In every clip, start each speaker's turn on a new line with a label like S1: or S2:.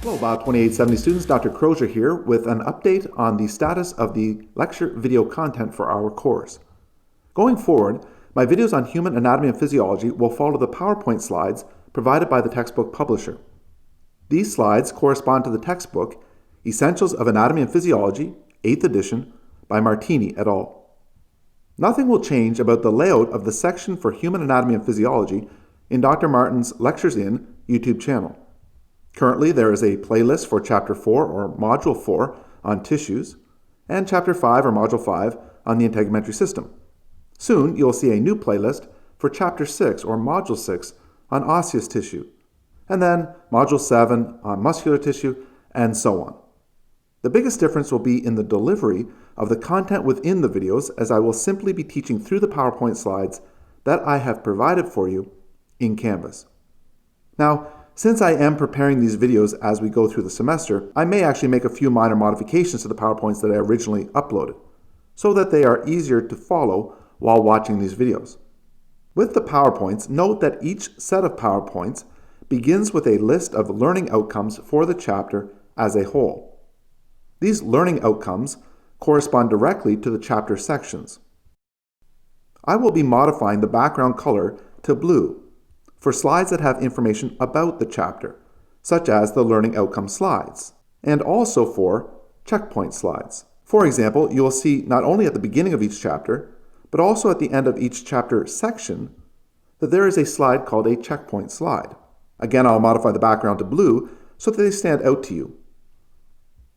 S1: Hello, Bio 2870 students. Dr. Crozier here with an update on the status of the lecture video content for our course. Going forward, my videos on human anatomy and physiology will follow the PowerPoint slides provided by the textbook publisher. These slides correspond to the textbook Essentials of Anatomy and Physiology, 8th edition, by Martini et al. Nothing will change about the layout of the section for human anatomy and physiology in Dr. Martin's Lectures In YouTube channel. Currently, there is a playlist for Chapter 4 or Module 4 on tissues, and Chapter 5 or Module 5 on the integumentary system. Soon, you'll see a new playlist for Chapter 6 or Module 6 on osseous tissue, and then Module 7 on muscular tissue, and so on. The biggest difference will be in the delivery of the content within the videos, as I will simply be teaching through the PowerPoint slides that I have provided for you in Canvas. Now, since I am preparing these videos as we go through the semester, I may actually make a few minor modifications to the PowerPoints that I originally uploaded, so that they are easier to follow while watching these videos. With the PowerPoints, note that each set of PowerPoints begins with a list of learning outcomes for the chapter as a whole. These learning outcomes correspond directly to the chapter sections. I will be modifying the background color to blue for slides that have information about the chapter, such as the learning outcome slides, and also for checkpoint slides. For example, you will see not only at the beginning of each chapter, but also at the end of each chapter section, that there is a slide called a checkpoint slide. Again, I'll modify the background to blue so that they stand out to you.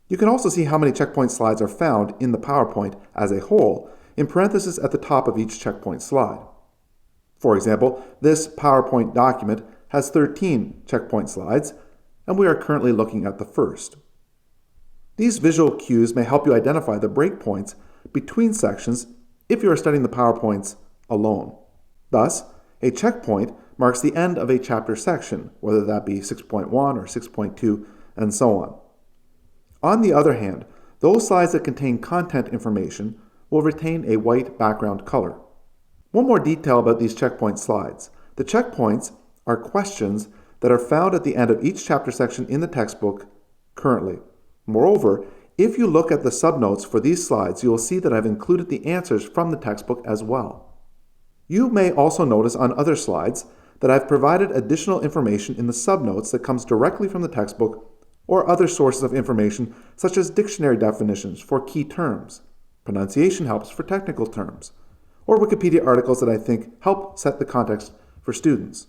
S1: You can also see how many checkpoint slides are found in the PowerPoint as a whole, in parentheses at the top of each checkpoint slide. For example, this PowerPoint document has 13 checkpoint slides, and we are currently looking at the first. These visual cues may help you identify the breakpoints between sections if you are studying the PowerPoints alone. Thus, a checkpoint marks the end of a chapter section, whether that be 6.1 or 6.2, and so on. On the other hand, those slides that contain content information will retain a white background color. One more detail about these checkpoint slides. The checkpoints are questions that are found at the end of each chapter section in the textbook currently. Moreover, if you look at the subnotes for these slides, you will see that I've included the answers from the textbook as well. You may also notice on other slides that I've provided additional information in the subnotes that comes directly from the textbook or other sources of information such as dictionary definitions for key terms, pronunciation helps for technical terms, or Wikipedia articles that I think help set the context for students.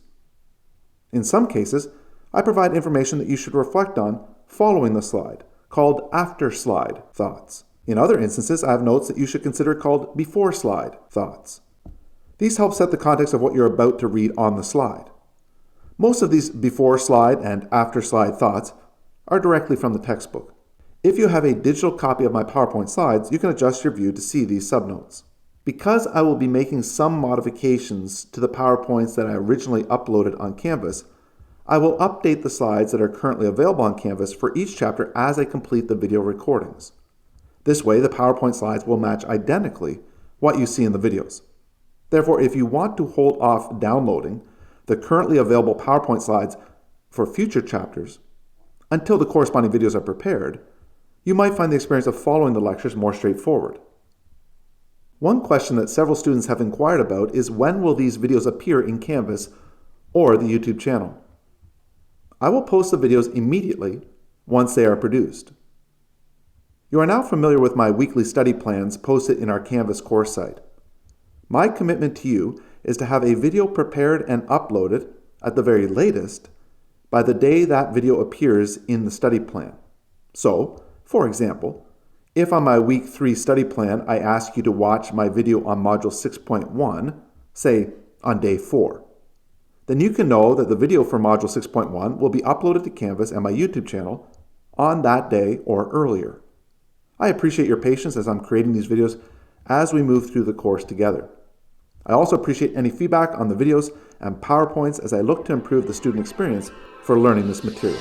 S1: In some cases, I provide information that you should reflect on following the slide, called after slide thoughts. In other instances, I have notes that you should consider called before slide thoughts. These help set the context of what you're about to read on the slide. Most of these before slide and after slide thoughts are directly from the textbook. If you have a digital copy of my PowerPoint slides, you can adjust your view to see these subnotes. Because I will be making some modifications to the PowerPoints that I originally uploaded on Canvas, I will update the slides that are currently available on Canvas for each chapter as I complete the video recordings. This way, the PowerPoint slides will match identically what you see in the videos. Therefore, if you want to hold off downloading the currently available PowerPoint slides for future chapters until the corresponding videos are prepared, you might find the experience of following the lectures more straightforward. One question that several students have inquired about is when will these videos appear in Canvas or the YouTube channel? I will post the videos immediately once they are produced. You are now familiar with my weekly study plans posted in our Canvas course site. My commitment to you is to have a video prepared and uploaded at the very latest by the day that video appears in the study plan. So, for example, if on my week 3 study plan I ask you to watch my video on module 6.1, say on day 4, then you can know that the video for module 6.1 will be uploaded to Canvas and my YouTube channel on that day or earlier. I appreciate your patience as I'm creating these videos as we move through the course together. I also appreciate any feedback on the videos and PowerPoints as I look to improve the student experience for learning this material.